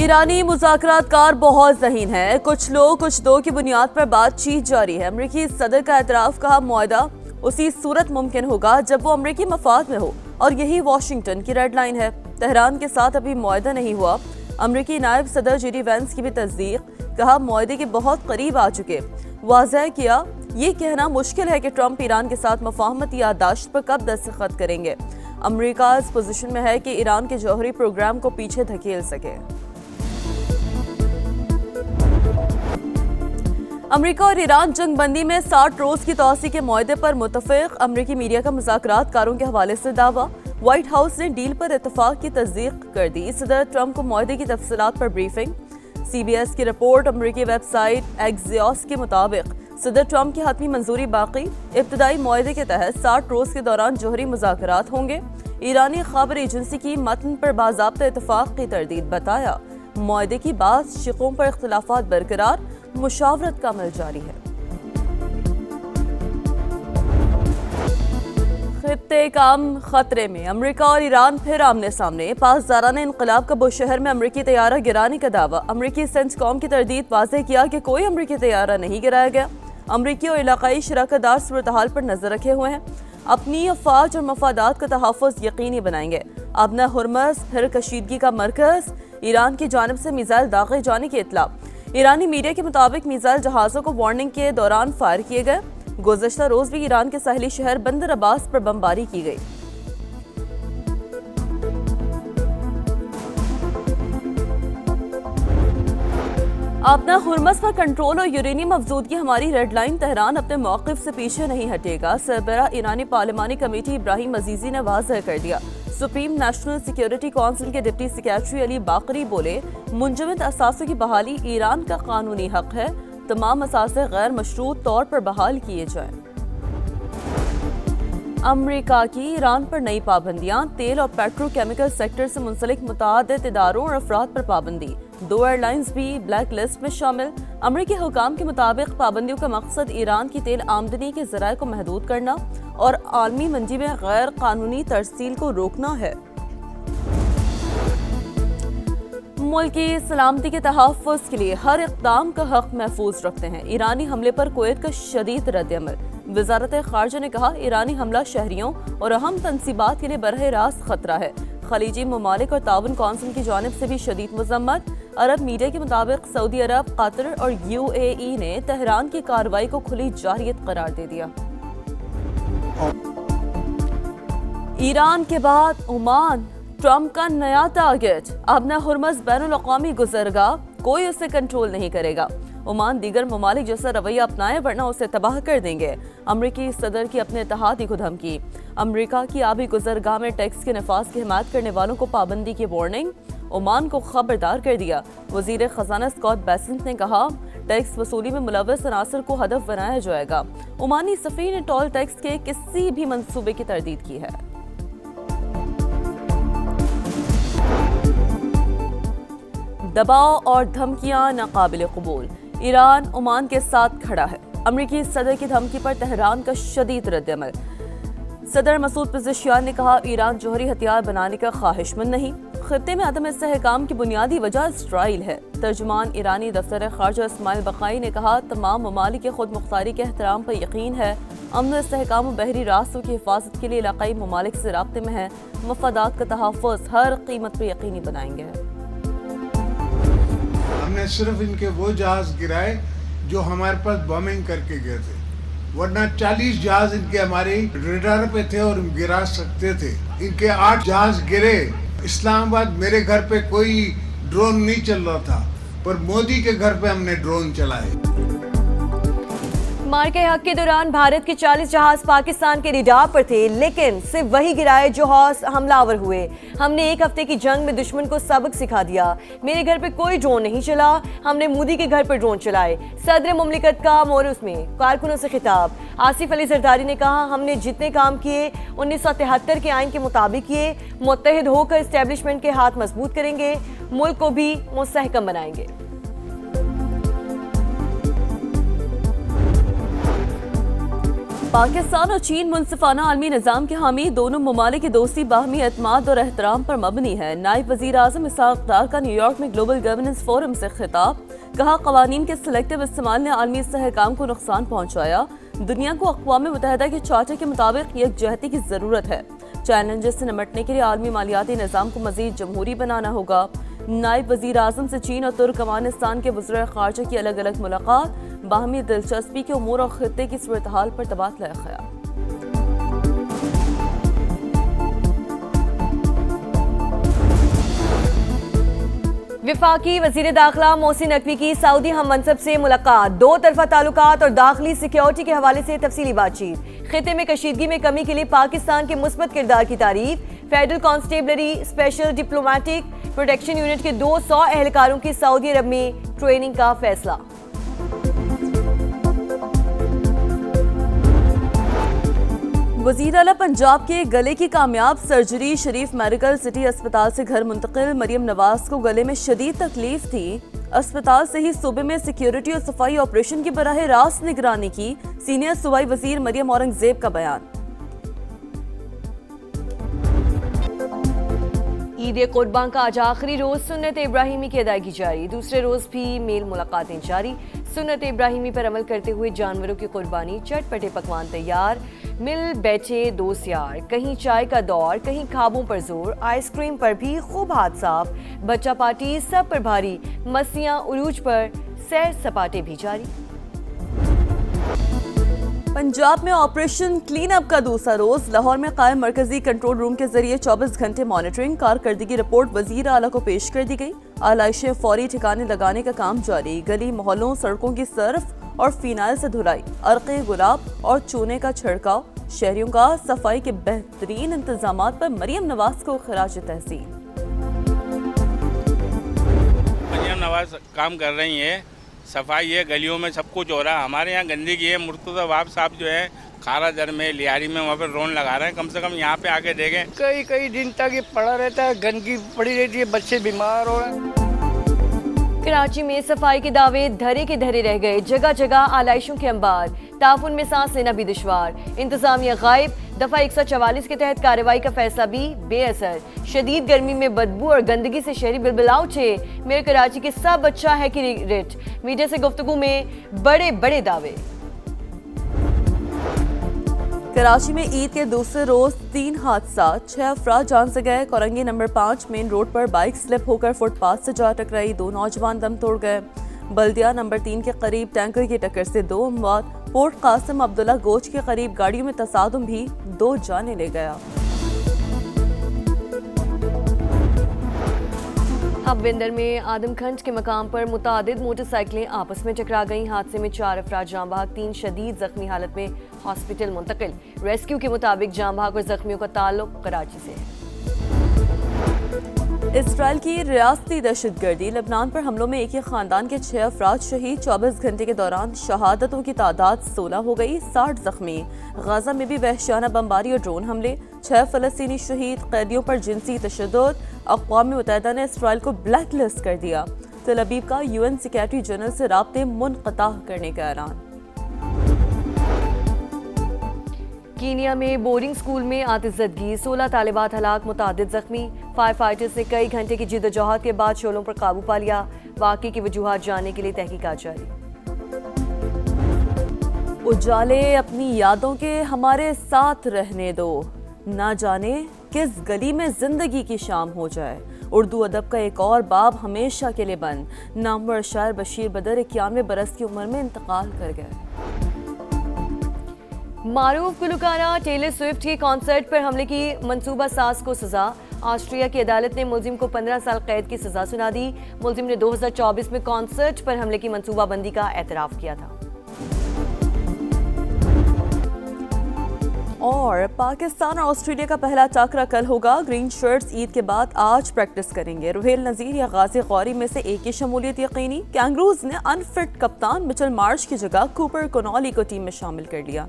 ایرانی مذاکرات کار بہت ذہین ہے، کچھ لوگ کچھ دو کی بنیاد پر بات چیت جاری ہے۔ امریکی صدر کا اعتراف، کہا معاہدہ اسی صورت ممکن ہوگا جب وہ امریکی مفاد میں ہو، اور یہی واشنگٹن کی ریڈ لائن ہے۔ تہران کے ساتھ ابھی معاہدہ نہیں ہوا۔ امریکی نائب صدر جے ڈی وینس کی بھی تصدیق، کہا معاہدے کے بہت قریب آ چکے۔ واضح کیا یہ کہنا مشکل ہے کہ ٹرمپ ایران کے ساتھ مفاہمت یادداشت پر کب دستخط کریں گے۔ امریکہ اس پوزیشن میں ہے کہ ایران کے جوہری پروگرام کو پیچھے دھکیل سکے۔ امریکہ اور ایران جنگ بندی میں 60 روز کی توسیع کے معاہدے پر متفق۔ امریکی میڈیا کا مذاکرات کاروں کے حوالے سے دعویٰ، وائٹ ہاؤس نے ڈیل پر اتفاق کی تصدیق کر دی۔ صدر ٹرمپ کو معاہدے کی تفصیلات پر بریفنگ۔ سی بی ایس کی رپورٹ، امریکی ویب سائٹ ایکزیوس کے مطابق صدر ٹرمپ کی حتمی منظوری باقی۔ ابتدائی معاہدے کے تحت 60 روز کے دوران جوہری مذاکرات ہوں گے۔ ایرانی خبر ایجنسی کی متن پر باضابطہ اتفاق کی تردید، بتایا معاہدے کی بعض شقوں پر اختلافات برقرار، مشاورت کا عمل جاری ہے۔ خطے کا امن خطرے میں، امریکہ اور ایران پھر آمنے سامنے۔ پاسداران انقلاب کا بوشہر میں امریکی طیارہ گرانے کا دعویٰ۔ امریکی سینٹکام کی تردید، واضح کیا کہ کوئی امریکی طیارہ نہیں گرایا گیا۔ امریکی اور علاقائی شراکت دار صورتحال پر نظر رکھے ہوئے ہیں، اپنی افواج اور مفادات کا تحفظ یقینی بنائیں گے۔ ابنا ہرمز پھر کشیدگی کا مرکز، ایران کی جانب سے میزائل داغے جانے کی اطلاع۔ ایرانی میڈیا کے مطابق میزائل جہازوں کو وارننگ کے دوران فائر کیے گئے۔ گزشتہ روز بھی ایران کے ساحلی شہر بندر عباس پر بمباری کی گئی۔ اپنا ہرمز پر کنٹرول اور یورینیم افزودگی ہماری ریڈ لائن، تہران اپنے موقف سے پیچھے نہیں ہٹے گا۔ سربراہ ایرانی پارلیمانی کمیٹی ابراہیم عزیزی نے واضح کر دیا۔ سپریم نیشنل سیکیورٹی کونسل کے ڈپٹی سیکریٹری علی باقری بولے، منجمد اثاثوں کی بحالی ایران کا قانونی حق ہے، تمام اثاثے غیر مشروط طور پر بحال کیے جائیں۔ امریکہ کی ایران پر نئی پابندیاں، تیل اور پیٹرو کیمیکل سیکٹر سے منسلک متعدد اداروں اور افراد پر پابندی، 2 ایئر لائنز بھی بلیک لسٹ میں شامل۔ امریکی حکام کے مطابق پابندیوں کا مقصد ایران کی تیل آمدنی کے ذرائع کو محدود کرنا اور عالمی منڈی میں غیر قانونی ترسیل کو روکنا ہے۔ ملک کی سلامتی کے تحفظ کے لیے ہر اقدام کا حق محفوظ رکھتے ہیں۔ ایرانی حملے پر کویت کا شدید رد عمل۔ وزارت خارجہ نے کہا، ایرانی حملہ شہریوں اور اہم تنصیبات کے لیے براہ راست خطرہ ہے۔ خلیجی ممالک اور تعاون کونسل کی جانب سے بھی شدید مذمت۔ عرب میڈیا کے مطابق سعودی عرب، قطر اور یو اے ای نے تہران کی کارروائی کو کھلی جارحیت قرار دے دیا۔ ایران کے بعد عمان، ٹرمپ کا نیا ٹارگٹ۔ ابنا ہرمز بین الاقوامی گزرگاہ، کوئی اسے کنٹرول نہیں کرے گا۔ عمان دیگر ممالک جیسا رویہ اپنائے ورنہ اسے تباہ کر دیں گے۔ امریکی صدر کی اپنے اتحادی کو دھمکی۔ امریکہ کی آبی گزرگاہ میں ٹیکس کے نفاذ کی حمایت کرنے والوں کو پابندی کی وارننگ، عمان کو خبردار کر دیا۔ وزیر خزانہ اسکاٹ بیسنٹ نے کہا، ٹیکس وصولی میں ملوث عناصر کو ہدف بنایا جائے گا۔ عمانی سفیر نے ٹول ٹیکس کے کسی بھی منصوبے کی تردید کی ہے۔ دباؤ اور دھمکیاں ناقابل قبول، ایران عمان کے ساتھ کھڑا ہے۔ امریکی صدر کی دھمکی پر تہران کا شدید رد عمل۔ صدر مسعود پزشکیان نے کہا، ایران جوہری ہتھیار بنانے کا خواہش مند نہیں۔ خطے میں عدم استحکام کی بنیادی وجہ اسرائیل ہے۔ ترجمان ایرانی دفتر خارجہ اسماعیل بقائی نے کہا، تمام ممالک کے خود مختاری کے احترام پر یقین ہے، امن و استحکام و بحری راستوں کی حفاظت کے لیے علاقائی ممالک سے رابطے میں ہیں، مفادات کا تحفظ ہر قیمت پر یقینی بنائیں گے۔ ہم نے صرف ان کے وہ جہاز گرائے جو ہمارے پاس بمبنگ کر کے گئے تھے، ورنہ 40 جہاز ان کے ہمارے ریڈار پہ تھے اور گرا سکتے تھے۔ ان کے 8 جہاز گرے۔ اسلام آباد میرے گھر پہ کوئی ڈرون نہیں چل رہا تھا، پر مودی کے گھر پہ ہم نے ڈرون چلائے۔ مارکے حق کے دوران بھارت کے 40 جہاز پاکستان کے ریڈار پر تھے، لیکن صرف وہی گرائے جو حملہ آور ہوئے۔ ہم نے 1 ہفتے کی جنگ میں دشمن کو سبق سکھا دیا۔ میرے گھر پہ کوئی ڈرون نہیں چلا، ہم نے مودی کے گھر پر ڈرون چلائے۔ صدر مملکت کا مورس میں کارکنوں سے خطاب۔ آصف علی زرداری نے کہا، ہم نے جتنے کام کیے 1973 کے آئین کے مطابق کیے، متحد ہو کر اسٹیبلشمنٹ کے ہاتھ مضبوط کریں گے، ملک کو بھی مستحکم بنائیں گے۔ پاکستان اور چین منصفانہ عالمی نظام کے حامی، دونوں ممالک کی دوستی باہمی اعتماد اور احترام پر مبنی ہے۔ نائب وزیر اعظم اسحاق ڈار کا نیو یارک میں گلوبل گورننس فورم سے خطاب، کہا قوانین کے سلیکٹو استعمال نے عالمی استحکام کو نقصان پہنچایا، دنیا کو اقوام متحدہ کے چارٹر کے مطابق یکجہتی کی ضرورت ہے، چیلنجز سے نمٹنے کے لیے عالمی مالیاتی نظام کو مزید جمہوری بنانا ہوگا۔ نائب وزیر اعظم سے چین اور ترکمانستان کے وزراء خارجہ کی الگ الگ ملاقات، باہمی دلچسپی کے امور اور خطے کی صورتحال پر تبادلہ خیال۔ وفاقی وزیر داخلہ محسن نقوی کی سعودی ہم منصب سے ملاقات، دو طرفہ تعلقات اور داخلی سیکیورٹی کے حوالے سے تفصیلی بات چیت، خطے میں کشیدگی میں کمی کے لیے پاکستان کے مثبت کردار کی تعریف، federal constabulary special diplomatic protection unit کے 200 اہلکاروں کی سعودی عرب میں ٹریننگ کا فیصلہ۔ وزیر اعلیٰ پنجاب کے گلے کی کامیاب سرجری، شریف میڈیکل سٹی اسپتال سے گھر منتقل، مریم نواز کو گلے میں شدید تکلیف تھی، اسپتال سے ہی صوبے میں سیکیورٹی اور صفائی آپریشن کی براہ راست نگرانی کی، سینئر صوبائی وزیر مریم اورنگزیب کا بیان۔ عید قربان کا آج آخری روز سنت ابراہیمی کی ادائیگی جاری، دوسرے روز بھی میل ملاقاتیں جاری، سنت ابراہیمی پر عمل کرتے ہوئے جانوروں کی قربانی، چٹ پٹے پکوان تیار، مل بیٹھے دوست یار، کہیں چائے کا دور، کہیں خوابوں پر زور، آئس کریم پر بھی خوب ہاتھ صاف، بچہ پارٹی سب پر بھاری، مستیاں عروج پر، سیر سپاٹے بھی جاری۔ پنجاب میں آپریشن کلین اپ کا دوسرا روز، لاہور میں قائم مرکزی کنٹرول روم کے ذریعے 24 گھنٹے مانیٹرنگ، کارکردگی رپورٹ وزیر اعلیٰ کو پیش کر دی گئی، آلائشیں فوری ٹھکانے لگانے کا کام جاری، گلی محلوں سڑکوں کی صرف اور فینائل سے دھلائی، عرق گلاب اور چونے کا چھڑکاؤ، شہریوں کا صفائی کے بہترین انتظامات پر مریم نواز کو خراج تحسین۔ مریم نواز کام کر رہی ہیں، صفائی ہے، گلیوں میں سب کچھ ہو رہا ہے، ہمارے یہاں گندگی ہے، مرتضی وہاب صاحب جو ہے کھارا در میں لیاری میں وہاں پہ ڈرون لگا رہے ہیں، کم سے کم یہاں پہ آ کے دیکھیں، کئی دن تک یہ پڑا رہتا ہے، گندگی پڑی رہتی ہے، بچے بیمار ہو رہے ہیں۔ کراچی میں صفائی کے دعوے دھرے کے دھرے رہ گئے، جگہ جگہ آلائشوں کے انبار، تعاون میں سانس لینا بھی دشوار، انتظامیہ غائب، دفعہ 144 کے تحت کارروائی کا فیصلہ بھی بے اثر، شدید گرمی میں بدبو اور گندگی سے شہری بلبلا اٹھے، میئر کراچی کے سب اچھا ہے کی ریٹ، میڈیا سے گفتگو میں بڑے دعوے۔ کراچی میں عید کے دوسرے روز 3 حادثات، 6 افراد جان سے گئے، کورنگی نمبر 5 مین روڈ پر بائک سلپ ہو کر فٹ پاتھ سے جا ٹکرائی، 2 نوجوان دم توڑ گئے، بلدیہ نمبر 3 کے قریب ٹینکر کی ٹکر سے 2 اموات، پورٹ قاسم عبداللہ گوچ کے قریب گاڑیوں میں تصادم بھی 2 جانیں لے گیا۔ اب وندر میں آدم کھنڈ کے مقام پر متعدد موٹر سائیکلیں آپس میں ٹکرا گئیں، حادثے میں 4 افراد جاں بحق، 3 شدید زخمی حالت میں ہاسپٹل منتقل، ریسکیو کے مطابق جاں بحق اور زخمیوں کا تعلق کراچی سے ہے۔ اسرائیل کی ریاستی دہشت گردی، لبنان پر حملوں میں ایک ہی خاندان کے 6 افراد شہید، 24 گھنٹے کے دوران شہادتوں کی تعداد 16 ہو گئی، 60 زخمی، غزہ میں بھی وحشیانہ بمباری اور ڈرون حملے، 6 فلسطینی شہید، قیدیوں پر جنسی تشدد، اقوام متحدہ نے اسرائیل کو بلیک لسٹ کر دیا، تل ابیب کا UN سیکریٹری جنرل سے رابطے منقطع کرنے کا اعلان۔ کینیا میں بورڈنگ سکول میں آتش زدگی، 16 طالبات ہلاک، متعدد زخمی، فائر فائٹرز نے کئی گھنٹے کی جدوجہد کے بعد شعلوں پر قابو پا لیا، واقعے کی وجوہات جاننے کے لیے تحقیقات جاری۔ اجالے اپنی یادوں کے ہمارے ساتھ رہنے دو، نہ جانے کس گلی میں زندگی کی شام ہو جائے، اردو ادب کا ایک اور باب ہمیشہ کے لیے بند، نامور شاعر بشیر بدر 91 برس کی عمر میں انتقال کر گئے۔ معروف گلوکارہ ٹیلر سوئفٹ کے کانسرٹ پر حملے کی منصوبہ ساز کو سزا، آسٹریا کی عدالت نے ملزم کو 15 سال قید کی سزا سنا دی، ملزم نے 2024 میں کانسرٹ پر حملے کی منصوبہ بندی کا اعتراف کیا تھا۔ اور پاکستان اور آسٹریلیا کا پہلا ٹاکرا کل ہوگا، گرین شرٹس عید کے بعد آج پریکٹس کریں گے، روہیل نذیر یا غازی غوری میں سے ایک کی شمولیت یقینی، کینگروز نے ان فٹ کپتان مچل مارش کی جگہ کوپر کنولی کو ٹیم میں شامل کر لیا۔